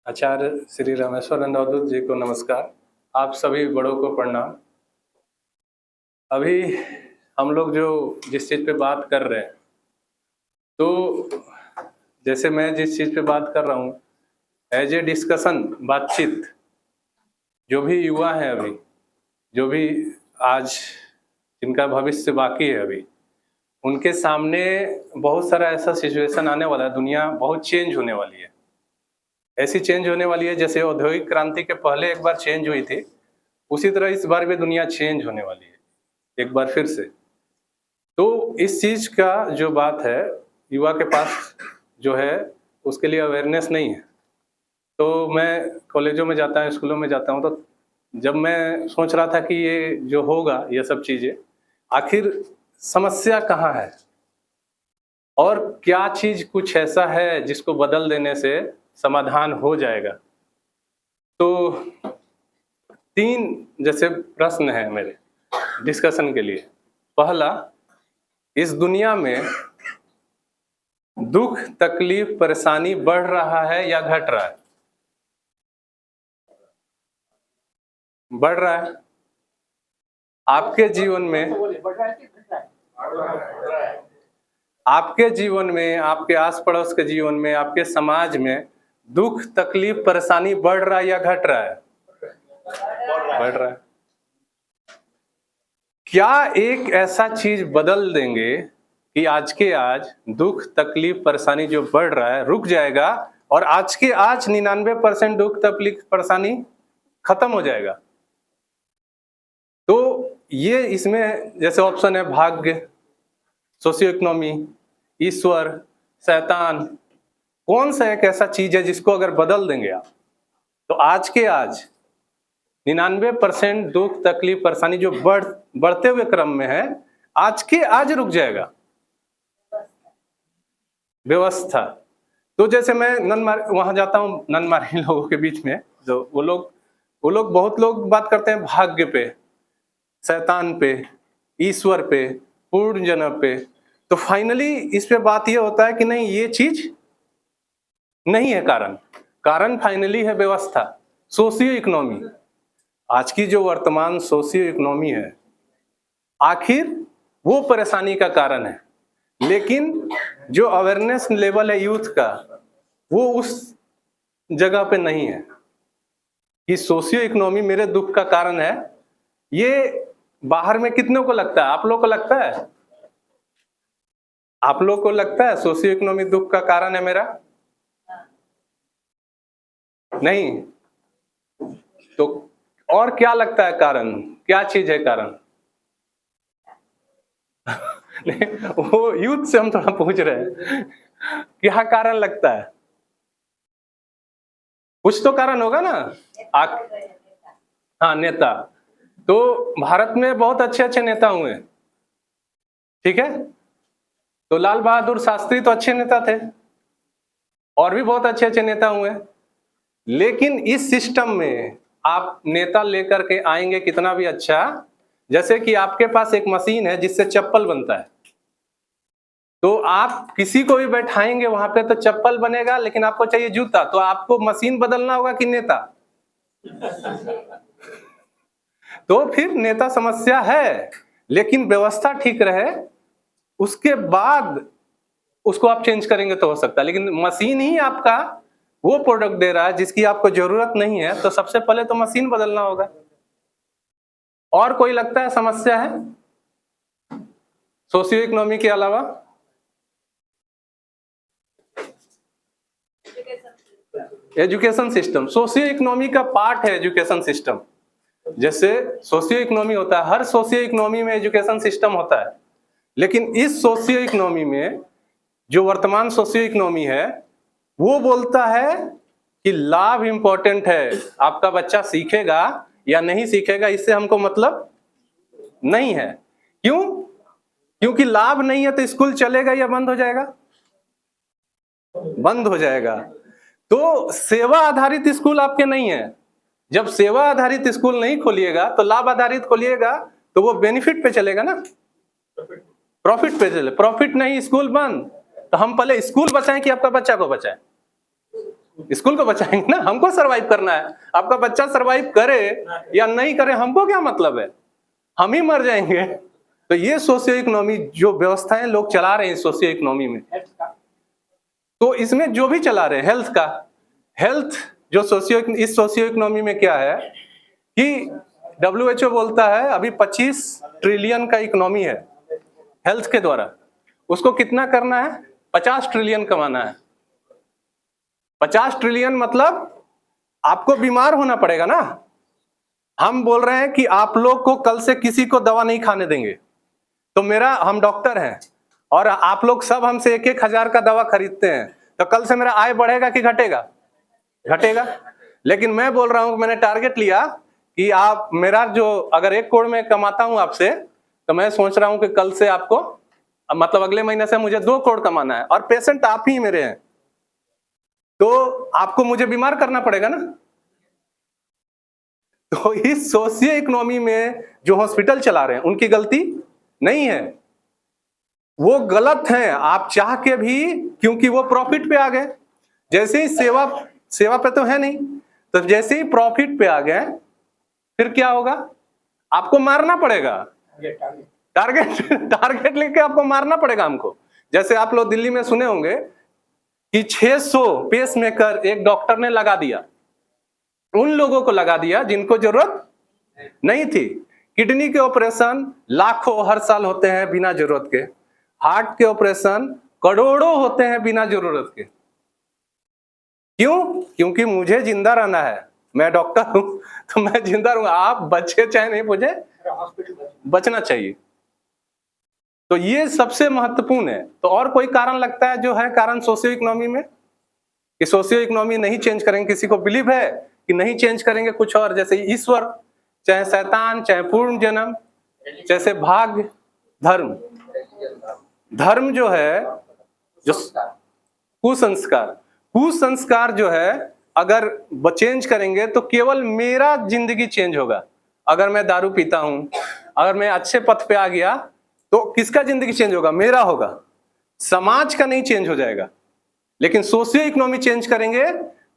आचार्य श्री रामेश्वरानंद अवधूत जी को नमस्कार। आप सभी बड़ों को प्रणाम। अभी हम लोग जो जिस चीज़ पे बात कर रहे हैं, तो जैसे मैं जिस चीज़ पे बात कर रहा हूँ एज ए डिस्कशन, बातचीत, जो भी युवा हैं अभी, जो भी आज जिनका भविष्य बाकी है अभी, उनके सामने बहुत सारा ऐसा सिचुएशन आने वाला है। दुनिया बहुत चेंज होने वाली है, ऐसी चेंज होने वाली है जैसे औद्योगिक क्रांति के पहले एक बार चेंज हुई थी, उसी तरह इस बार भी दुनिया चेंज होने वाली है एक बार फिर से। तो इस चीज़ का जो बात है, युवा के पास जो है उसके लिए अवेयरनेस नहीं है। तो मैं कॉलेजों में जाता हूँ, स्कूलों में जाता हूँ, तो जब मैं सोच रहा था कि ये जो होगा, ये सब चीज़ें, आखिर समस्या कहाँ है और क्या चीज़ कुछ ऐसा है जिसको बदल देने से समाधान हो जाएगा। तो 3 जैसे प्रश्न हैं मेरे डिस्कशन के लिए। पहला, इस दुनिया में दुख, तकलीफ, परेशानी बढ़ रहा है या घट रहा है? बढ़ रहा है। आपके जीवन में, आपके जीवन में, आपके आस पड़ोस के जीवन में, आपके समाज में दुख, तकलीफ, परेशानी बढ़ रहा है या घट रहा है? बढ़ रहा है। क्या एक ऐसा चीज बदल देंगे कि आज के आज दुख, तकलीफ, परेशानी जो बढ़ रहा है रुक जाएगा और आज के आज 99% दुख, तकलीफ, परेशानी खत्म हो जाएगा? तो ये इसमें जैसे ऑप्शन है भाग्य, सोशियो इकोनॉमी, ईश्वर, शैतान। कौन सा एक ऐसा चीज है जिसको अगर बदल देंगे आप, तो आज के आज 99% दुख, तकलीफ, परेशानी जो बढ़ते हुए क्रम में है, आज के आज रुक जाएगा? व्यवस्था। तो जैसे मैं वहां जाता हूँ ननमारी लोगों के बीच में, जो वो लोग बहुत लोग बात करते हैं भाग्य पे, शैतान पे, ईश्वर पे, पूर्ण जन्म पे। तो फाइनली इस पे बात ये होता है कि नहीं, ये चीज नहीं है। कारण फाइनली है व्यवस्था, सोशियो इकोनॉमी। आज की जो वर्तमान सोशियो इकोनॉमी है, आखिर वो परेशानी का कारण है। लेकिन जो अवेयरनेस लेवल है यूथ का, वो उस जगह पे नहीं है कि सोशियो इकोनॉमी मेरे दुख का कारण है। ये बाहर में कितनों को लगता है? आप लोग को लगता है? आप लोग को लगता है सोशियो इकोनॉमी दुख का कारण है मेरा? नहीं। तो और क्या लगता है कारण? क्या चीज है कारण? वो यूथ से हम थोड़ा पूछ रहे हैं, क्या कारण लगता है? कुछ तो कारण होगा ना। हाँ, नेता। तो भारत में बहुत अच्छे अच्छे नेता हुए, ठीक है। तो लाल बहादुर शास्त्री तो अच्छे नेता थे, और भी बहुत अच्छे अच्छे नेता हुए। लेकिन इस सिस्टम में आप नेता लेकर के आएंगे कितना भी अच्छा, जैसे कि आपके पास एक मशीन है जिससे चप्पल बनता है, तो आप किसी को भी बैठाएंगे वहां पे तो चप्पल बनेगा, लेकिन आपको चाहिए जूता, तो आपको मशीन बदलना होगा कि नेता? तो फिर नेता समस्या है, लेकिन व्यवस्था ठीक रहे उसके बाद उसको आप चेंज करेंगे तो हो सकता है। लेकिन मशीन ही आपका वो प्रोडक्ट दे रहा है जिसकी आपको जरूरत नहीं है, तो सबसे पहले तो मशीन बदलना होगा। और कोई लगता है समस्या है सोशियो इकोनॉमी के अलावा? एजुकेशन सिस्टम सोशियो इकोनॉमी का पार्ट है। एजुकेशन सिस्टम जैसे सोशियो इकोनॉमी होता है, हर सोशियो इकोनॉमी में एजुकेशन सिस्टम होता है। लेकिन इस सोशियो इकोनॉमी में जो वर्तमान सोशियो इकोनॉमी है, वो बोलता है कि लाभ इंपॉर्टेंट है, आपका बच्चा सीखेगा या नहीं सीखेगा इससे हमको मतलब नहीं है। क्यों? क्योंकि लाभ नहीं है तो स्कूल चलेगा या बंद हो जाएगा? बंद हो जाएगा। तो सेवा आधारित स्कूल आपके नहीं है। जब सेवा आधारित स्कूल नहीं खोलिएगा तो लाभ आधारित खोलिएगा, तो वो बेनिफिट पे चलेगा ना, प्रॉफिट पे चले। प्रॉफिट नहीं, स्कूल बंद। तो हम पहले स्कूल बचाएं कि आपका बच्चा को बचाएं? स्कूल को बचाएंगे ना, हमको सरवाइव करना है। आपका बच्चा सरवाइव करे या नहीं करे हमको क्या मतलब है, हम ही मर जाएंगे। तो ये सोशियो इकोनॉमी जो व्यवस्थाएं लोग चला रहे हैं सोशियो इकोनॉमी में, तो इसमें जो भी चला रहे हैं हेल्थ का, हेल्थ जो इस सोशियो इकोनॉमी में क्या है कि WHO बोलता है अभी 25 ट्रिलियन का इकोनॉमी है हेल्थ के द्वारा, उसको कितना करना है, 50 ट्रिलियन कमाना है। 50 ट्रिलियन मतलब आपको बीमार होना पड़ेगा ना। हम बोल रहे हैं कि आप लोग को कल से किसी को दवा नहीं खाने देंगे, तो हम डॉक्टर हैं और आप लोग सब हमसे 1-1 हजार का दवा खरीदते हैं, तो कल से मेरा आय बढ़ेगा कि घटेगा? घटेगा। लेकिन मैं बोल रहा हूं, मैंने टारगेट लिया कि आप मेरा जो अगर 1 करोड़ में कमाता हूं आपसे, तो मैं सोच रहा हूं कि कल से आपको मतलब अगले महीने से मुझे 2 करोड़ कमाना है और पेशेंट आप ही मेरे हैं, तो आपको मुझे बीमार करना पड़ेगा ना। तो इस सोशियो इकोनॉमी में जो हॉस्पिटल चला रहे हैं उनकी गलती नहीं है, वो गलत है आप चाह के भी, क्योंकि वो प्रॉफिट पे आ गए। जैसे ही सेवा पे तो है नहीं, तो जैसे ही प्रॉफिट पे आ गए फिर क्या होगा, आपको मारना पड़ेगा। टारगेट लेके आपको मारना पड़ेगा हमको। जैसे आप लोग दिल्ली में सुने होंगे कि 600 पेसमेकर एक डॉक्टर ने लगा दिया, उन लोगों को लगा दिया जिनको जरूरत नहीं थी। किडनी के ऑपरेशन लाखों हर साल होते हैं बिना जरूरत के, हार्ट के ऑपरेशन करोड़ों होते हैं बिना जरूरत के। क्यों? क्योंकि मुझे जिंदा रहना है, मैं डॉक्टर हूं तो मैं जिंदा रहूंगा, आप बचे चाहे नहीं, मुझे बचना चाहिए। तो ये सबसे महत्वपूर्ण है। तो और कोई कारण लगता है जो है कारण सोशियो इकोनॉमी में, कि सोशियो इकोनॉमी नहीं चेंज करेंगे? किसी को बिलीव है कि नहीं चेंज करेंगे कुछ और, जैसे ईश्वर, चाहे शैतान, चाहे पूर्ण जन्म, जैसे भाग्य, धर्म। धर्म जो है, जो कुसंस्कार जो है, अगर चेंज करेंगे तो केवल मेरा जिंदगी चेंज होगा। अगर मैं दारू पीता हूं, अगर मैं अच्छे पथ पे आ गया, तो किसका जिंदगी चेंज होगा? मेरा होगा, समाज का नहीं चेंज हो जाएगा। लेकिन सोशियो इकोनॉमी चेंज करेंगे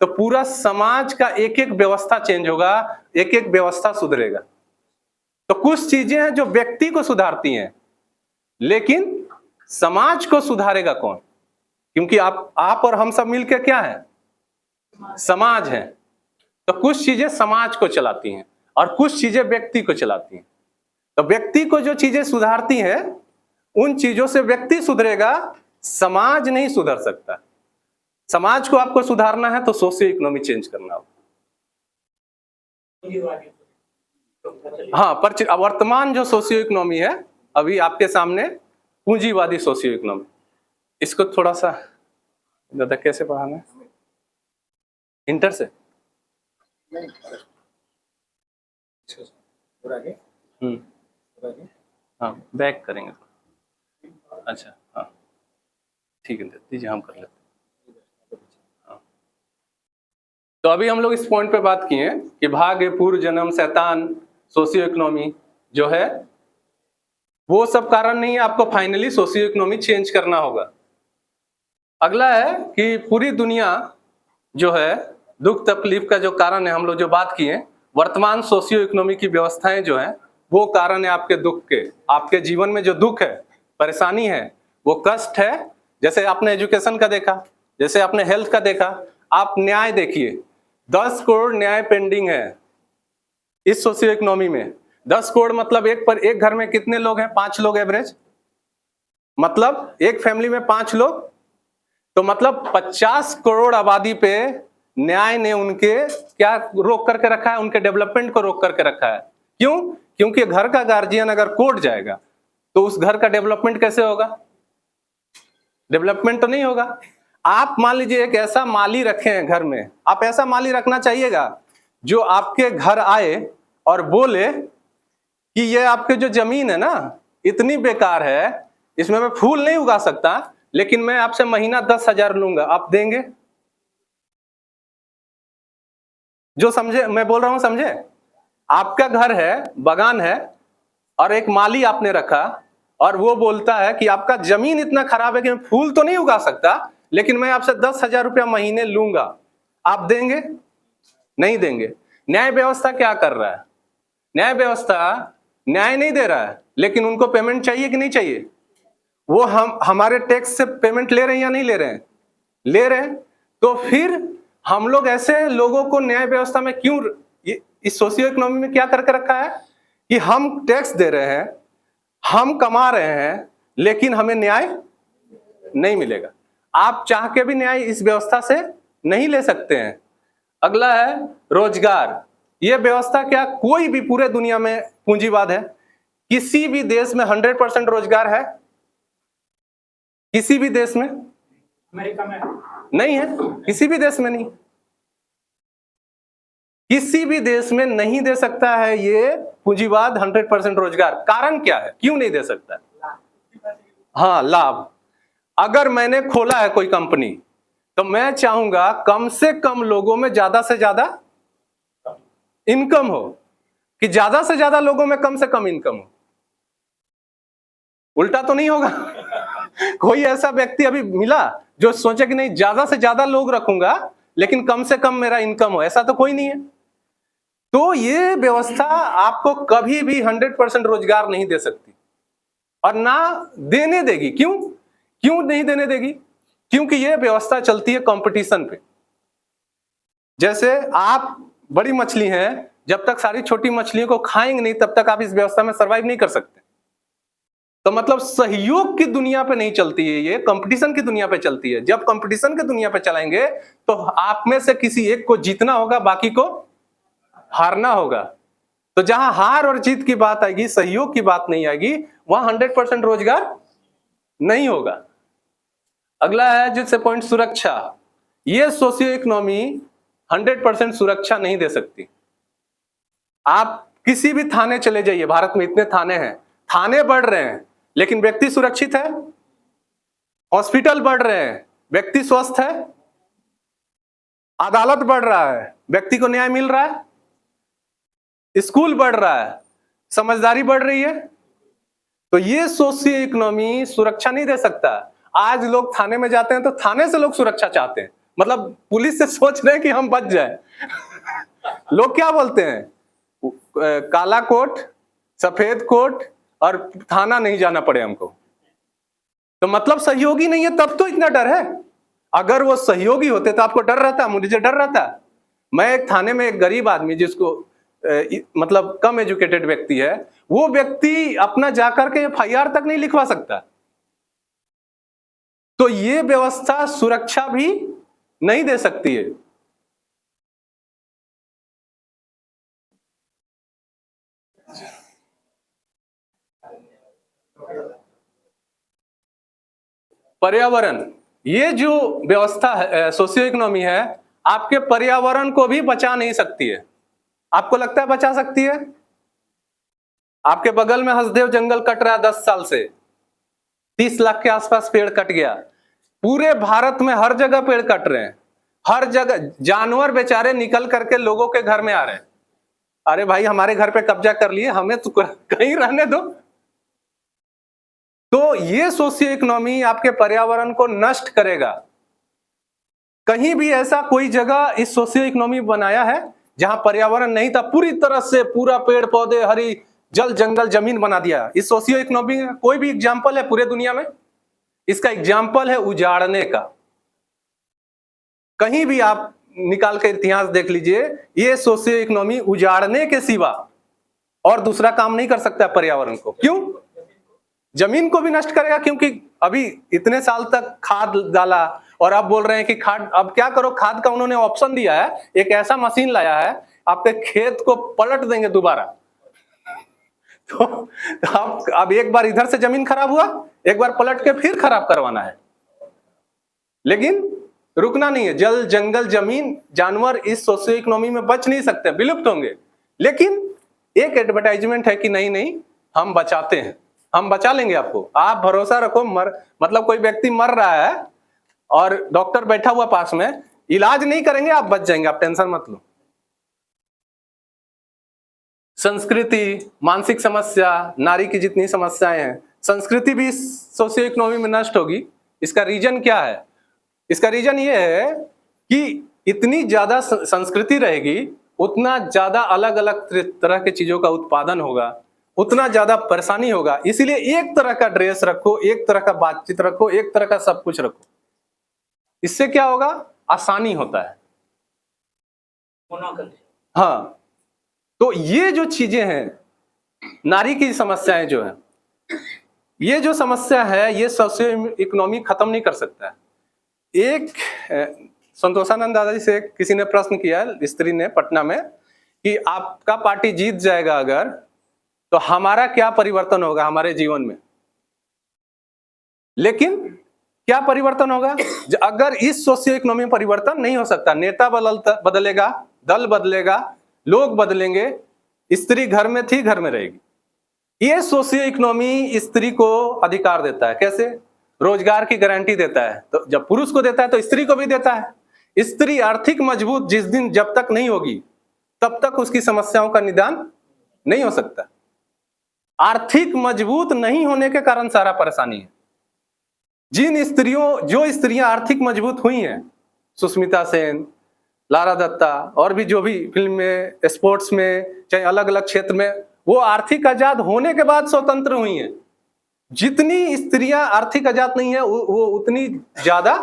तो पूरा समाज का एक एक व्यवस्था चेंज होगा, एक एक व्यवस्था सुधरेगा। तो कुछ चीजें हैं जो व्यक्ति को सुधारती हैं, लेकिन समाज को सुधारेगा कौन? क्योंकि आप और हम सब मिलकर क्या है? समाज है। तो कुछ चीजें समाज को चलाती हैं और कुछ चीजें व्यक्ति को चलाती हैं। तो व्यक्ति को जो चीजें सुधारती हैं, उन चीजों से व्यक्ति सुधरेगा, समाज नहीं सुधर सकता। समाज को आपको सुधारना है तो सोशियो इकोनॉमी चेंज करना होगा। हाँ, पर वर्तमान जो सोशियो इकोनॉमी है अभी आपके सामने, पूंजीवादी सोशियो इकोनॉमी, इसको थोड़ा सा दादा कैसे पढ़ाना है? इंटर से हाँ, बैक करेंगे। अच्छा हाँ ठीक है, दीजिए हम कर लेते। हाँ, तो अभी हम लोग इस पॉइंट पे बात किए कि भाग्य, पूर्व जन्म, शैतान, सोशियो इकोनॉमी जो है वो सब कारण नहीं है, आपको फाइनली सोशियो इकोनॉमी चेंज करना होगा। अगला है कि पूरी दुनिया जो है दुख तकलीफ का जो कारण है, हम लोग जो बात किए, वर्तमान सोशियो इकोनॉमी की व्यवस्थाएं जो है वो कारण है आपके दुख के। आपके जीवन में जो दुख है, परेशानी है, वो कष्ट है। जैसे आपने एजुकेशन का देखा, जैसे आपने हेल्थ का देखा, आप न्याय देखिए, 10 करोड़ न्याय पेंडिंग है इस सोशियो इकोनॉमी में। 10 करोड़ मतलब एक घर में कितने लोग हैं? 5 लोग एवरेज, मतलब एक फैमिली में 5 लोग, तो मतलब 50 करोड़ आबादी पे न्याय ने उनके क्या रोक करके रखा है? उनके डेवलपमेंट को रोक करके रखा है। क्यों? क्योंकि घर का गार्जियन अगर कोर्ट जाएगा तो उस घर का डेवलपमेंट कैसे होगा? डेवलपमेंट तो नहीं होगा। आप मान लीजिए एक ऐसा माली रखे हैं घर में, आप ऐसा माली रखना चाहिएगा जो आपके घर आए और बोले कि ये आपके जो जमीन है ना इतनी बेकार है, इसमें मैं फूल नहीं उगा सकता, लेकिन मैं आपसे महीना 10,000 लूंगा, आप देंगे? जो समझे मैं बोल रहा हूं, समझे? आपका घर है, बगान है, और एक माली आपने रखा और वो बोलता है कि आपका जमीन इतना खराब है कि मैं फूल तो नहीं उगा सकता, लेकिन मैं आपसे 10,000 रुपया महीने लूंगा। आप देंगे? नहीं देंगे। न्याय व्यवस्था क्या कर रहा है? न्याय व्यवस्था न्याय नहीं दे रहा है, लेकिन उनको पेमेंट चाहिए कि नहीं चाहिए? वो हम हमारे टैक्स से पेमेंट ले रहे हैं या नहीं ले रहे हैं? ले रहे हैं। तो फिर हम लोग ऐसे लोगों को न्याय व्यवस्था में क्यों, इस सोशियो इकोनॉमी में क्या करके रखा है कि हम टैक्स दे रहे हैं, हम कमा रहे हैं, लेकिन हमें न्याय नहीं मिलेगा। आप चाह के भी न्याय इस व्यवस्था से नहीं ले सकते हैं। अगला है रोजगार। यह व्यवस्था क्या कोई भी पूरे दुनिया में पूंजीवाद है? किसी भी देश में 100% रोजगार है? किसी भी देश में? अमेरिका में नहीं है, किसी भी देश में नहीं। किसी भी देश में नहीं दे सकता है ये पूंजीवाद 100% रोजगार। कारण क्या है, क्यों नहीं दे सकता? हाँ, लाभ। अगर मैंने खोला है कोई कंपनी, तो मैं चाहूंगा कम से कम लोगों में ज्यादा से ज्यादा इनकम हो, कि ज्यादा से ज्यादा लोगों में कम से कम इनकम हो। उल्टा तो नहीं होगा? कोई ऐसा व्यक्ति अभी मिला जो सोचे कि नहीं ज्यादा से ज्यादा लोग रखूंगा लेकिन कम से कम मेरा इनकम हो? ऐसा तो कोई नहीं है। तो ये व्यवस्था आपको कभी भी 100% रोजगार नहीं दे सकती और ना देने देगी। क्यों क्यों नहीं देने देगी? क्योंकि ये व्यवस्था चलती है कंपटीशन पे। जैसे आप बड़ी मछली हैं, जब तक सारी छोटी मछलियों को खाएंगे नहीं तब तक आप इस व्यवस्था में सर्वाइव नहीं कर सकते। तो मतलब सहयोग की दुनिया पे नहीं चलती है, ये कंपटीशन की दुनिया पे चलती है। जब कंपटीशन की दुनिया पे चलाएंगे तो आप में से किसी एक को जीतना होगा, बाकी को हारना होगा। तो जहां हार और जीत की बात आएगी, सहयोग की बात नहीं आएगी, वहां 100% रोजगार नहीं होगा। अगला है जिससे पॉइंट सुरक्षा। ये सोशियो इकोनॉमी 100% सुरक्षा नहीं दे सकती। आप किसी भी थाने चले जाइए, भारत में इतने थाने हैं, थाने बढ़ रहे हैं लेकिन व्यक्ति सुरक्षित है? हॉस्पिटल बढ़ रहे हैं, व्यक्ति स्वस्थ है? अदालत बढ़ रहा है, व्यक्ति को न्याय मिल रहा है? स्कूल बढ़ रहा है, समझदारी बढ़ रही है? तो ये सोशियो इकोनॉमी सुरक्षा नहीं दे सकता। आज लोग थाने में जाते हैं तो थाने से लोग सुरक्षा चाहते हैं, मतलब पुलिस से सोच रहे हैं कि हम बच जाए। लोग क्या बोलते हैं, काला कोट, सफेद कोट और थाना नहीं जाना पड़े हमको। तो मतलब सहयोगी नहीं है, तब तो इतना डर है। अगर वो सहयोगी होते तो आपको डर रहता, मुझे डर रहता। मैं एक थाने में एक गरीब आदमी जिसको मतलब कम एजुकेटेड व्यक्ति है, वो व्यक्ति अपना जाकर के FIR तक नहीं लिखवा सकता। तो ये व्यवस्था सुरक्षा भी नहीं दे सकती है। पर्यावरण, ये जो व्यवस्था है, सोशियो इकोनॉमी है, आपके पर्यावरण को भी बचा नहीं सकती है। आपको लगता है बचा सकती है? आपके बगल में हसदेव जंगल कट रहा है 10 साल से, 30 लाख के आसपास पेड़ कट गया। पूरे भारत में हर जगह पेड़ कट रहे हैं, हर जगह जानवर बेचारे निकल करके लोगों के घर में आ रहे हैं। अरे भाई, हमारे घर पे कब्जा कर लिए, हमें तो कहीं रहने दो। तो ये सोशियो इकोनॉमी आपके पर्यावरण को नष्ट करेगा। कहीं भी ऐसा कोई जगह इस सोशियो इकोनॉमी बनाया है जहां पर्यावरण नहीं था, पूरी तरह से पूरा पेड़ पौधे, हरी जल जंगल जमीन बना दिया? इस सोशियो इकोनॉमी का कोई भी एग्जाम्पल है पूरे दुनिया में? इसका एग्जाम्पल है उजाड़ने का। कहीं भी आप निकाल के इतिहास देख लीजिए, ये सोशियो इकोनॉमी उजाड़ने के सिवा और दूसरा काम नहीं कर सकता पर्यावरण को। क्यों? जमीन को भी नष्ट करेगा, क्योंकि अभी इतने साल तक खाद डाला और अब बोल रहे हैं कि खाद, अब क्या करो, खाद का उन्होंने ऑप्शन दिया है, एक ऐसा मशीन लाया है आपके खेत को पलट देंगे दोबारा। तो आप अब एक बार इधर से जमीन खराब हुआ, एक बार पलट के फिर खराब करवाना है। लेकिन रुकना नहीं है। जल जंगल जमीन जानवर इस सोशियो इकोनॉमी में बच नहीं सकते, विलुप्त होंगे। लेकिन एक एडवर्टाइजमेंट है कि नहीं नहीं हम बचाते हैं, हम बचा लेंगे आपको, आप भरोसा रखो। मतलब कोई व्यक्ति मर रहा है और डॉक्टर बैठा हुआ पास में, इलाज नहीं करेंगे, आप बच जाएंगे, आप टेंशन मत लो। संस्कृति, मानसिक समस्या, नारी की जितनी समस्याएं हैं, संस्कृति भी सोशियो इकोनॉमी में नष्ट होगी। इसका रीजन क्या है? इसका रीजन ये है कि इतनी ज्यादा संस्कृति रहेगी, उतना ज्यादा अलग अलग तरह के चीजों का उत्पादन होगा, उतना ज्यादा परेशानी होगा। इसीलिए एक तरह का ड्रेस रखो, एक तरह का बातचीत रखो, एक तरह का सब कुछ रखो। इससे क्या होगा? आसानी होता है। हाँ, तो ये जो चीजें हैं, नारी की समस्याएं जो है, ये जो समस्या है, ये सोशियो इकोनॉमी खत्म नहीं कर सकता है। एक संतोषानंद दादाजी से किसी ने प्रश्न किया, स्त्री ने, पटना में, कि आपका पार्टी जीत जाएगा अगर, तो हमारा क्या परिवर्तन होगा हमारे जीवन में। लेकिन क्या परिवर्तन होगा? अगर इस सोशियो इकोनॉमी में परिवर्तन नहीं हो सकता, नेता बदलेगा, दल बदलेगा, लोग बदलेंगे, स्त्री घर में थी, घर में रहेगी। ये सोशियो इकोनॉमी स्त्री को अधिकार देता है। कैसे? रोजगार की गारंटी देता है। तो जब पुरुष को देता है तो स्त्री को भी देता है। स्त्री आर्थिक मजबूत जिस दिन जब तक नहीं होगी, तब तक उसकी समस्याओं का निदान नहीं हो सकता। आर्थिक मजबूत नहीं होने के कारण सारा परेशानी है। जो स्त्रियां आर्थिक मजबूत हुई हैं, सुष्मिता सेन, लारा दत्ता, और भी जो भी फिल्म में, स्पोर्ट्स में, चाहे अलग अलग क्षेत्र में, वो आर्थिक आजाद होने के बाद स्वतंत्र हुई हैं। जितनी स्त्रियां आर्थिक आजाद नहीं है, वो उतनी ज्यादा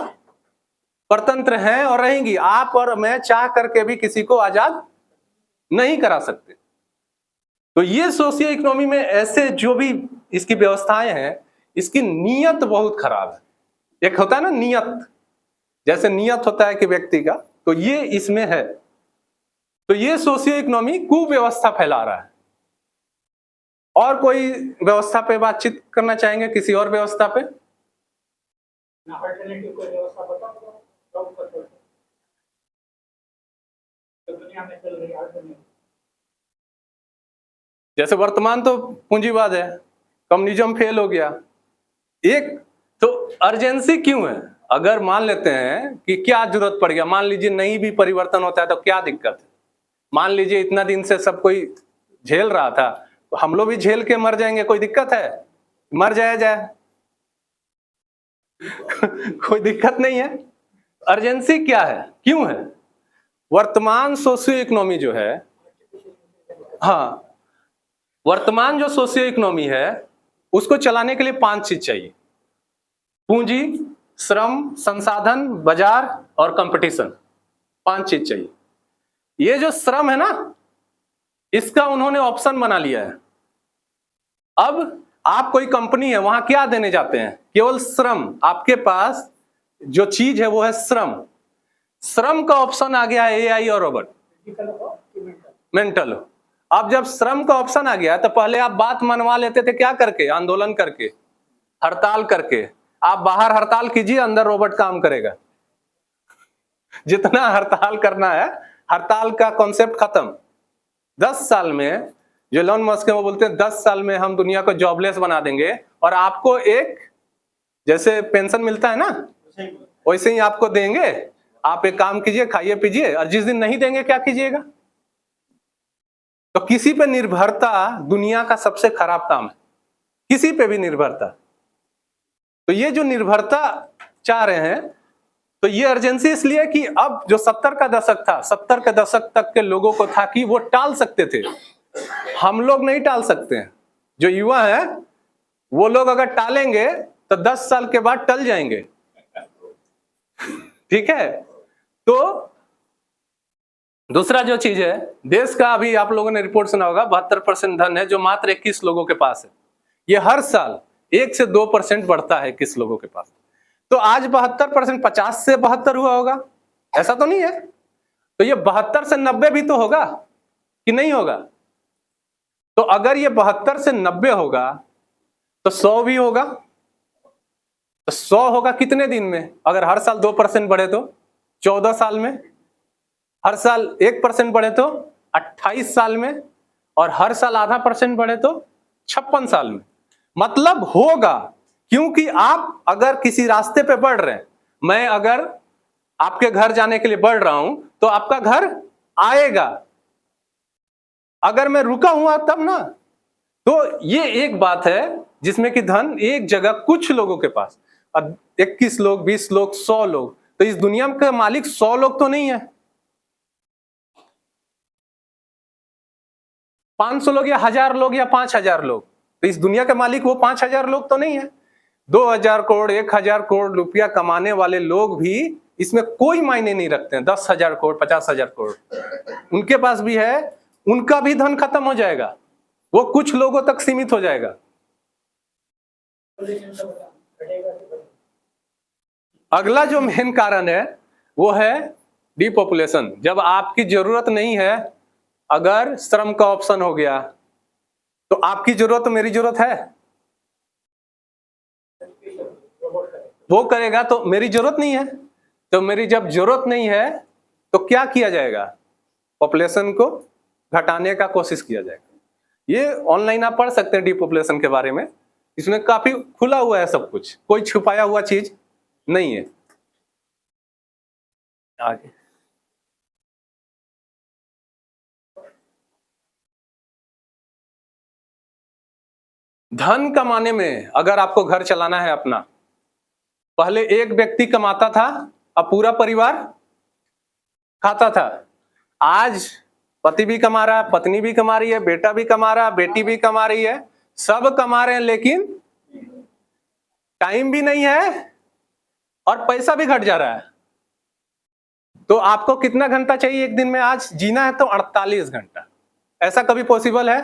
परतंत्र हैं और रहेंगी। आप और मैं चाह करके भी किसी को आजाद नहीं करा सकते। तो ये सोशियो इकोनॉमी में ऐसे जो भी इसकी व्यवस्थाएं हैं, इसकी नीयत बहुत खराब है। एक होता है ना नियत, जैसे नियत होता है कि व्यक्ति का, तो ये इसमें है। तो ये सोशियो इकोनॉमी कुव्यवस्था फैला रहा है। और कोई व्यवस्था पे बातचीत करना चाहेंगे? किसी और व्यवस्था पे? जैसे वर्तमान तो पूंजीवाद है, कम्युनिज्म फेल हो गया। एक तो अर्जेंसी क्यों है? अगर मान लेते हैं कि क्या जरूरत पड़ गया, मान लीजिए नहीं भी परिवर्तन होता है तो क्या दिक्कत है? मान लीजिए इतना दिन से सब कोई झेल रहा था, तो हम लोग भी झेल के मर जाएंगे, कोई दिक्कत है? मर जाए कोई दिक्कत नहीं है। अर्जेंसी क्या है, क्यों है? वर्तमान सोशियो इकोनॉमी जो है, हाँ, वर्तमान जो सोशियो इकोनॉमी है, उसको चलाने के लिए 5 चीज चाहिए: पूंजी, श्रम, संसाधन, बाजार और कंपटीशन। 5 चीज चाहिए। ये जो श्रम है ना, इसका उन्होंने ऑप्शन बना लिया है। अब आप कोई कंपनी है, वहां क्या देने जाते हैं? केवल श्रम। आपके पास जो चीज है वो है श्रम। श्रम का ऑप्शन आ गया है एआई और रोबोट, मेंटल। अब जब श्रम का ऑप्शन आ गया, तो पहले आप बात मनवा लेते थे क्या करके? आंदोलन करके, हड़ताल करके। आप बाहर हड़ताल कीजिए, अंदर रोबोट काम करेगा। जितना हड़ताल करना है, हड़ताल का कॉन्सेप्ट खत्म। 10 साल में, जो एलन मस्क है वो बोलते हैं 10 साल में हम दुनिया को जॉबलेस बना देंगे, और आपको एक, जैसे पेंशन मिलता है ना, वैसे ही आपको देंगे। आप एक काम कीजिए, खाइए पीजिए, और जिस दिन नहीं देंगे क्या कीजिएगा? तो किसी पे निर्भरता दुनिया का सबसे खराब काम है, किसी पे भी निर्भरता। तो ये जो निर्भरता चाह रहे हैं, तो ये अर्जेंसी इसलिए कि अब जो 70 का दशक था, 70 के दशक तक के लोगों को था कि वो टाल सकते थे, हम लोग नहीं टाल सकते हैं। जो युवा है वो लोग अगर टालेंगे तो 10 साल के बाद टल जाएंगे। ठीक है। तो दूसरा जो चीज है, देश का, अभी आप लोगों ने रिपोर्ट सुना होगा, 72% धन है जो मात्र 21 लोगों के पास है। ये हर साल 1 से 2% बढ़ता है 21 लोगों के पास। तो आज 72%, 50 से 72 हुआ होगा, ऐसा तो नहीं है। तो ये 72 से 90 भी तो होगा कि नहीं होगा? तो अगर ये 72 से 90 होगा तो 100 भी होगा। तो 100 होगा कितने दिन में? अगर हर साल 2% बढ़े तो 14 साल में, हर साल 1% बढ़े तो 28 साल में, और हर साल आधा % बढ़े तो 56 साल में। मतलब होगा, क्योंकि आप अगर किसी रास्ते पे बढ़ रहे हैं, मैं अगर आपके घर जाने के लिए बढ़ रहा हूं तो आपका घर आएगा। अगर मैं रुका हुआ तब ना। तो ये एक बात है जिसमें कि धन एक जगह कुछ लोगों के पास, अब 21 लोग, 20 लोग, 100 लोग, तो इस दुनिया के मालिक 100 लोग तो नहीं है, 500 लोग या 1000 लोग या 5000 लोग। तो इस दुनिया के मालिक वो 5000 लोग तो नहीं है। 2000 करोड़ 1000 करोड़ रुपया कमाने वाले लोग भी इसमें कोई मायने नहीं रखते हैं। 10,000 करोड़ 50,000 करोड़ उनके पास भी है, उनका भी धन खत्म हो जाएगा, वो कुछ लोगों तक सीमित हो जाएगा। अगला जो मेन कारण है वो है डिपॉपुलेशन। जब आपकी जरूरत नहीं है, अगर श्रम का ऑप्शन हो गया तो आपकी जरूरत तो मेरी जरूरत है, वो करेगा तो मेरी जरूरत नहीं है। तो मेरी जब जरूरत नहीं है तो क्या किया जाएगा, पॉपुलेशन को घटाने का कोशिश किया जाएगा। ये ऑनलाइन आप पढ़ सकते हैं डिपॉपुलेशन के बारे में, इसमें काफी खुला हुआ है सब कुछ, कोई छुपाया हुआ चीज नहीं है। आगे धन कमाने में, अगर आपको घर चलाना है अपना, पहले एक व्यक्ति कमाता था, अब पूरा परिवार खाता था। आज पति भी कमा रहा है, पत्नी भी कमा रही है, बेटा भी कमा रहा है, बेटी भी कमा रही है, सब कमा रहे हैं, लेकिन टाइम भी नहीं है और पैसा भी घट जा रहा है। तो आपको कितना घंटा चाहिए एक दिन में? आज जीना है तो 48 घंटा। ऐसा कभी पॉसिबल है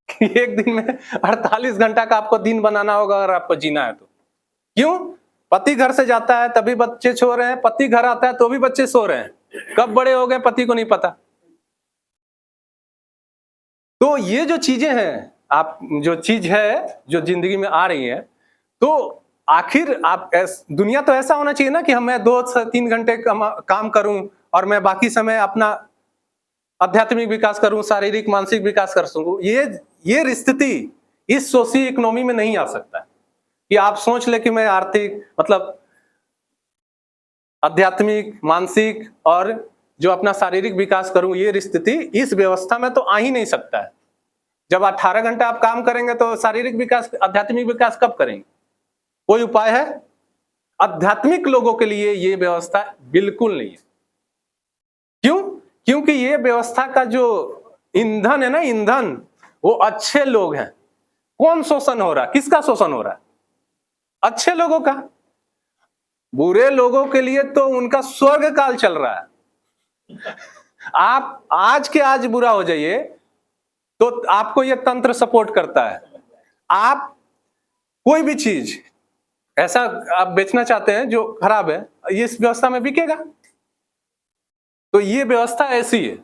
कि एक दिन में 48 घंटा का आपको दिन बनाना होगा अगर आपको जीना है तो? क्यों? पति घर से जाता है तभी बच्चे सो रहे हैं, पति घर आता है तो भी बच्चे सो रहे हैं, कब बड़े हो गए पति को नहीं पता। तो ये जो चीजें हैं, आप जो चीज है जो जिंदगी में आ रही है, तो आखिर आप दुनिया तो ऐसा होना चाहिए ना कि मैं 2 से 3 घंटे काम करूं और मैं बाकी समय अपना आध्यात्मिक विकास करूं, शारीरिक मानसिक विकास कर सकूं। ये स्थिति इस सोशियो इकोनॉमी में नहीं आ सकता है कि आप सोच ले कि मैं आर्थिक मतलब आध्यात्मिक मानसिक और जो अपना शारीरिक विकास करूं। ये स्थिति इस व्यवस्था में तो आ ही नहीं सकता है। जब 18 घंटा आप काम करेंगे तो शारीरिक विकास आध्यात्मिक विकास कब करेंगे? कोई उपाय है? आध्यात्मिक लोगों के लिए ये व्यवस्था बिल्कुल नहीं है। क्यों? क्योंकि ये व्यवस्था का जो ईंधन है ना, ईंधन वो अच्छे लोग हैं। कौन शोषण हो रहा है? किसका शोषण हो रहा है? अच्छे लोगों का। बुरे लोगों के लिए तो उनका स्वर्ग काल चल रहा है। आप आज के आज बुरा हो जाइए तो आपको यह तंत्र सपोर्ट करता है। आप कोई भी चीज ऐसा आप बेचना चाहते हैं जो खराब है, ये इस व्यवस्था में बिकेगा। तो ये व्यवस्था ऐसी है।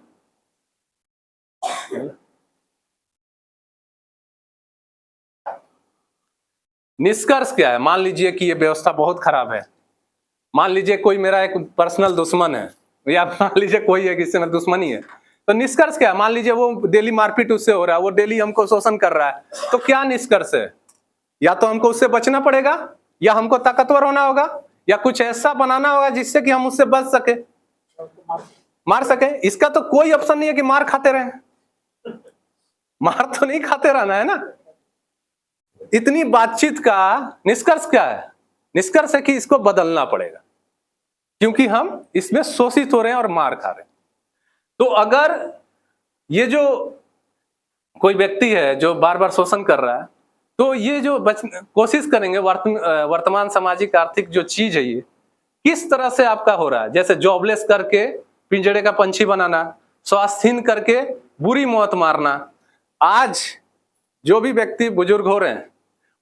निष्कर्ष क्या है? मान लीजिए कि ये व्यवस्था बहुत खराब है। मान लीजिए कोई मेरा एक पर्सनल दुश्मन है, या मान लीजिए कोई एक इससे में दुश्मनी है, तो निष्कर्ष क्या है? मान लीजिए वो डेली मारपीट उससे हो रहा है, वो डेली हमको शोषण कर रहा है, तो क्या निष्कर्ष है? या तो हमको उससे बचना पड़ेगा, या हमको ताकतवर होना होगा, या कुछ ऐसा बनाना होगा जिससे कि हम उससे बच सके, मार सके। इसका तो कोई ऑप्शन नहीं है कि मार खाते रहे। मार तो नहीं खाते रहना है ना। इतनी बातचीत का निष्कर्ष क्या है? निष्कर्ष है कि इसको बदलना पड़ेगा, क्योंकि हम इसमें शोषित हो रहे हैं और मार खा रहे हैं। तो अगर ये जो कोई व्यक्ति है जो बार बार शोषण कर रहा है, तो ये जो कोशिश करेंगे वर्तमान सामाजिक आर्थिक जो चीज है, ये किस तरह से आपका हो रहा है। जैसे जॉबलेस करके पिंजड़े का पंछी बनाना, स्वास्थ्यहीन करके बुरी मौत मारना। आज जो भी व्यक्ति बुजुर्ग हो रहे हैं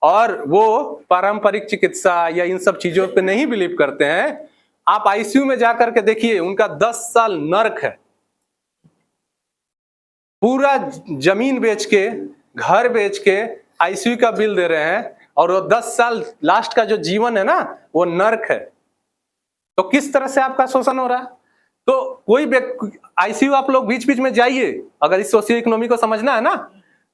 और वो पारंपरिक चिकित्सा या इन सब चीजों पे नहीं बिलीव करते हैं, आप आईसीयू में जाकर के देखिए, उनका 10 साल नर्क है। पूरा जमीन बेच के, घर बेच के आईसीयू का बिल दे रहे हैं, और वो 10 साल लास्ट का जो जीवन है ना, वो नर्क है। तो किस तरह से आपका शोषण हो रहा है? तो कोई आईसीयू आप लोग बीच बीच में जाइए, अगर इस सोशियो इकोनॉमी को समझना है ना,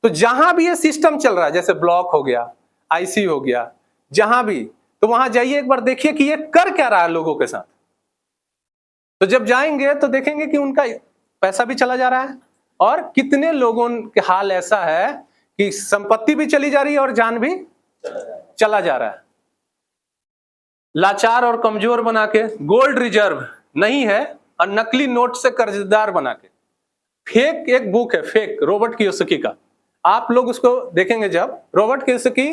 तो जहां भी ये सिस्टम चल रहा है, जैसे ब्लॉक हो गया, आईसीयू हो गया, जहां भी, तो वहां जाइए, एक बार देखिए कि ये कर क्या रहा है लोगों के साथ। तो जब जाएंगे तो देखेंगे कि उनका पैसा भी चला जा रहा है, और कितने लोगों के हाल ऐसा है कि संपत्ति भी चली जा रही है और जान भी चला जा रहा है। लाचार और कमजोर बना के, गोल्ड रिजर्व नहीं है और नकली नोट से कर्जदार बना के। फेक एक बुक है, फेक, रॉबर्ट कियोसाकी का। आप लोग उसको देखेंगे जब, रॉबर्ट कियोसाकी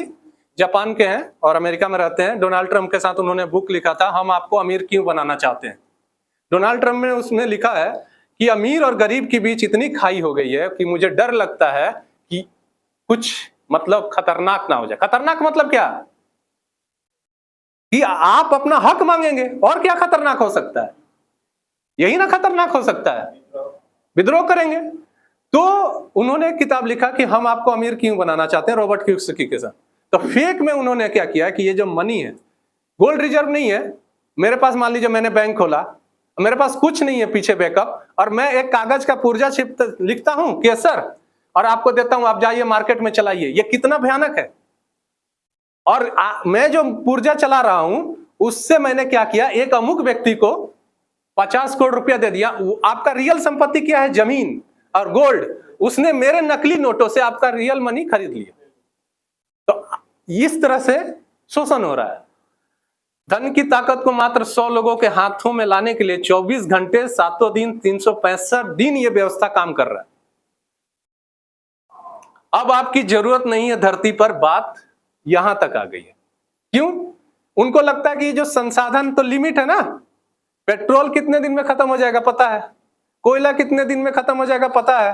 जापान के हैं और अमेरिका में रहते हैं। डोनाल्ड ट्रंप के साथ उन्होंने बुक लिखा था, हम आपको अमीर क्यों बनाना चाहते हैं। डोनाल्ड ट्रंप ने उसमें लिखा है कि अमीर और गरीब के बीच इतनी खाई हो गई है कि मुझे डर लगता है कि कुछ मतलब खतरनाक ना हो जाए। खतरनाक मतलब क्या, कि आप अपना हक मांगेंगे, और क्या खतरनाक हो सकता है, यही ना खतरनाक हो सकता है, विद्रोह करेंगे। तो उन्होंने एक किताब लिखा कि हम आपको अमीर क्यों बनाना चाहते हैं, रॉबर्ट कियोसाकी के साथ। तो फेक में उन्होंने क्या किया कि ये जो मनी है, गोल्ड रिजर्व नहीं है मेरे पास। मान लीजिए मैंने बैंक खोला, मेरे पास कुछ नहीं है पीछे बैकअप, और मैं एक कागज का पुर्जा लिखता हूं केसर और आपको देता हूं, आप जाइए मार्केट में चलाइए। ये कितना भयानक है। और मैं जो पुर्जा चला रहा हूं उससे मैंने क्या किया, एक अमुक व्यक्ति को 50 करोड़ रुपया दे दिया। आपका रियल संपत्ति क्या है, जमीन और गोल्ड। उसने मेरे नकली नोटों से आपका रियल मनी खरीद लिया। तो इस तरह से शोषण हो रहा है। धन की ताकत को मात्र 100 लोगों के हाथों में लाने के लिए 24 घंटे 7 दिन 365 दिन ये व्यवस्था काम कर रहा है। अब आपकी जरूरत नहीं है धरती पर, बात यहां तक आ गई है। क्यों? उनको लगता है कि जो संसाधन तो लिमिट है ना। पेट्रोल कितने दिन में खत्म हो जाएगा पता है, कोयला कितने दिन में खत्म हो जाएगा पता है,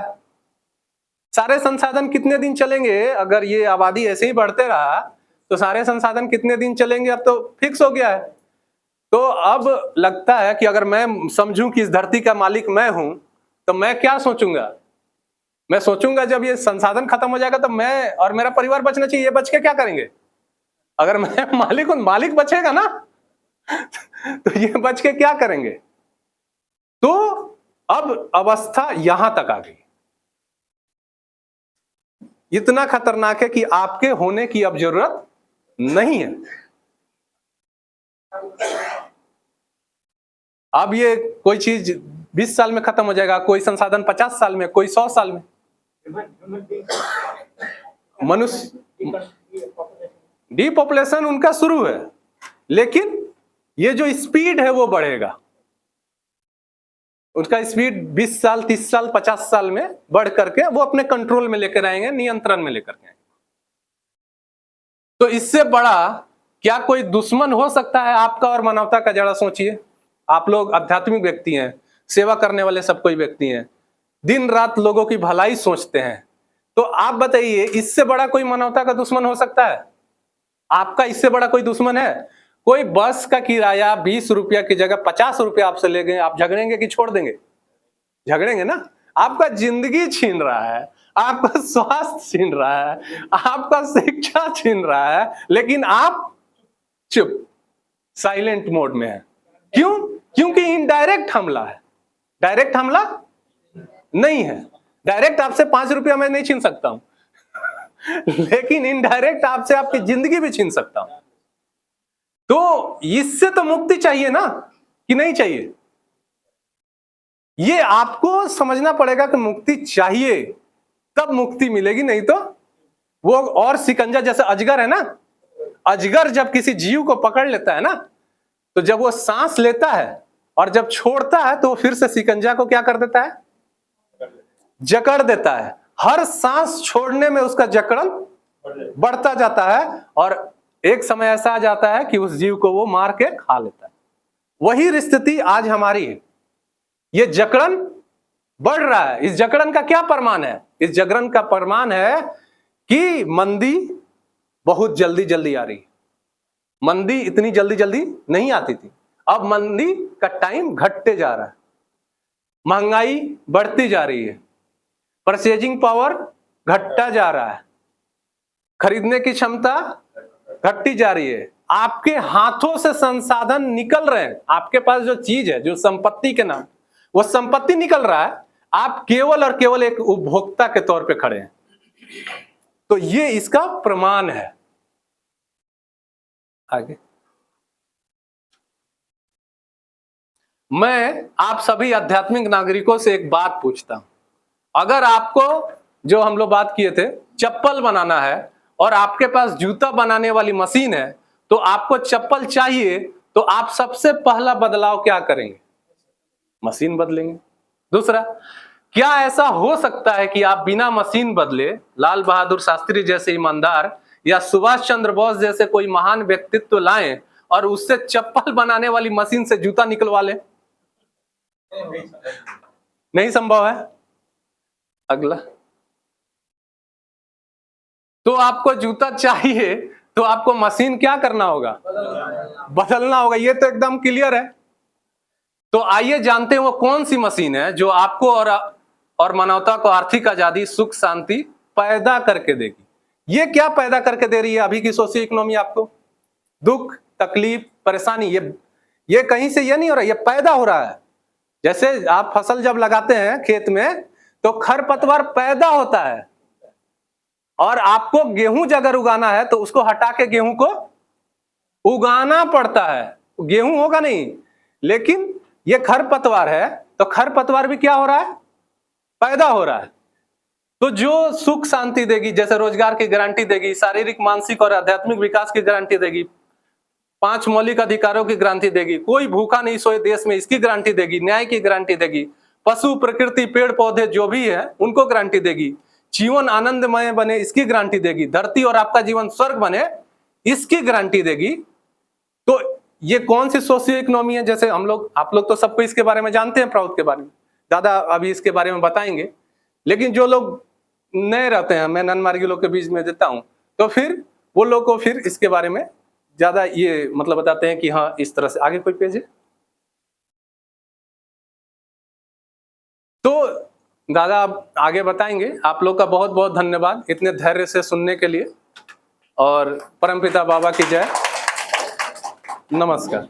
सारे संसाधन कितने दिन चलेंगे। अगर ये आबादी ऐसे ही बढ़ते रहा तो सारे संसाधन कितने दिन चलेंगे, अब तो फिक्स हो गया है। तो अब लगता है कि अगर मैं समझूं कि इस धरती का मालिक मैं हूं तो मैं क्या सोचूंगा, मैं सोचूंगा जब ये संसाधन खत्म हो जाएगा तो मैं और मेरा परिवार बचना चाहिए। ये बच के क्या करेंगे? अगर मैं मालिक हूं, मालिक बचेगा ना तो ये बच के क्या करेंगे। तो अब अवस्था यहां तक आ गई, इतना खतरनाक है कि आपके होने की अब जरूरत नहीं है। अब ये कोई चीज 20 साल में खत्म हो जाएगा, कोई संसाधन 50 साल में, कोई 100 साल में। मनुष्य डीपॉपुलेशन उनका शुरू है, लेकिन ये जो स्पीड है वो बढ़ेगा। उसका स्पीड 20 साल 30 साल 50 साल में बढ़ करके वो अपने कंट्रोल में लेकर आएंगे, नियंत्रण में लेकर आएंगे। तो इससे बड़ा क्या कोई दुश्मन हो सकता है आपका और मानवता का? जरा सोचिए। आप लोग आध्यात्मिक व्यक्ति हैं, सेवा करने वाले सब कोई व्यक्ति हैं, दिन रात लोगों की भलाई सोचते हैं। तो आप बताइए, इससे बड़ा कोई मानवता का दुश्मन हो सकता है? आपका इससे बड़ा कोई दुश्मन है? कोई बस का किराया 20 रुपया की जगह 50 रुपया आपसे ले गए, आप झगड़ेंगे कि छोड़ देंगे? झगड़ेंगे ना। आपका जिंदगी छीन रहा है, आपका स्वास्थ्य छीन रहा है, आपका शिक्षा छीन रहा है, लेकिन आप चुप, साइलेंट मोड में है। क्यों? क्योंकि इनडायरेक्ट हमला है, डायरेक्ट हमला नहीं है। डायरेक्ट आपसे 5 रुपया मैं नहीं छीन सकता हूं लेकिन इनडायरेक्ट आपसे आपकी जिंदगी भी छीन सकता हूं। तो इससे तो मुक्ति चाहिए ना, कि नहीं चाहिए? ये आपको समझना पड़ेगा कि मुक्ति चाहिए, तब मुक्ति मिलेगी, नहीं तो वो और शिकंजा, जैसे अजगर है ना, अजगर जब किसी जीव को पकड़ लेता है ना, तो जब वो सांस लेता है और जब छोड़ता है तो फिर से शिकंजा को क्या कर देता है, जकड़ देता है। हर सांस छोड़ने में उसका जकड़न बढ़ता जाता है और एक समय ऐसा आ जाता है कि उस जीव को वो मार के खा लेता है। वही स्थिति आज हमारी है। ये जकड़न बढ़ रहा है। इस जकड़न का क्या प्रमाण है? इस जकड़न का प्रमाण है कि मंदी बहुत जल्दी जल्दी आ रही है। मंदी इतनी जल्दी जल्दी नहीं आती थी, अब मंदी का टाइम घटते जा रहा है, महंगाई बढ़ती जा रही है, परचेजिंग पावर घटता जा रहा है, खरीदने की क्षमता घटती जा रही है, आपके हाथों से संसाधन निकल रहे हैं। आपके पास जो चीज है, जो संपत्ति के नाम, वो संपत्ति निकल रहा है, आप केवल और केवल एक उपभोक्ता के तौर पे खड़े हैं। तो ये इसका प्रमाण है। आगे मैं आप सभी आध्यात्मिक नागरिकों से एक बात पूछता हूं, अगर आपको, जो हम लोग बात किए थे, चप्पल बनाना है और आपके पास जूता बनाने वाली मशीन है, तो आपको चप्पल चाहिए तो आप सबसे पहला बदलाव क्या करेंगे? मशीन बदलेंगे। दूसरा, क्या ऐसा हो सकता है कि आप बिना मशीन बदले लाल बहादुर शास्त्री जैसे ईमानदार या सुभाष चंद्र बोस जैसे कोई महान व्यक्तित्व लाएं और उससे चप्पल बनाने वाली मशीन से जूता निकलवा लें? नहीं संभव है। अगला, तो आपको जूता चाहिए तो आपको मशीन क्या करना होगा? बदलना होगा। ये तो एकदम क्लियर है। तो आइए जानते हैं वो कौन सी मशीन है जो आपको और मानवता को आर्थिक आजादी, सुख, शांति पैदा करके देगी। ये क्या पैदा करके दे रही है अभी की सोशियो इकोनॉमी आपको? दुख, तकलीफ, परेशानी। ये कहीं से ये नहीं हो रहा, ये पैदा हो रहा है। जैसे आप फसल जब लगाते हैं खेत में तो खरपतवार पैदा होता है, और आपको गेहूं अगर उगाना है तो उसको हटा के गेहूं को उगाना पड़ता है। गेहूं होगा नहीं, लेकिन ये खरपतवार है, तो खरपतवार भी क्या हो रहा है? पैदा हो रहा है। तो जो सुख शांति देगी, जैसे रोजगार की गारंटी देगी, शारीरिक, मानसिक और आध्यात्मिक विकास की गारंटी देगी, 5 मौलिक अधिकारों की गारंटी देगी, कोई भूखा नहीं सोए देश में इसकी गारंटी देगी, न्याय की गारंटी देगी, पशु, प्रकृति, पेड़ पौधे जो भी है उनको गारंटी देगी, जीवन आनंदमय बने इसकी गारंटी देगी, धरती और आपका जीवन स्वर्ग बने इसकी गारंटी देगी। तो ये कौन सी सोशियो इकोनॉमी है? जैसे आप लोग तो सबको इसके बारे में जानते हैं, प्राउड के बारे में दादा अभी इसके बारे में बताएंगे, लेकिन जो लोग नए रहते हैं, मैं ननमार्गी लोग के बीच में देता हूं, तो फिर वो लोग को फिर इसके बारे में ज्यादा ये मतलब बताते हैं कि हाँ इस तरह से। आगे कोई पेज है? तो दादा आप आगे बताएंगे। आप लोग का बहुत बहुत धन्यवाद इतने धैर्य से सुनने के लिए, और परमपिता बाबा की जय। नमस्कार।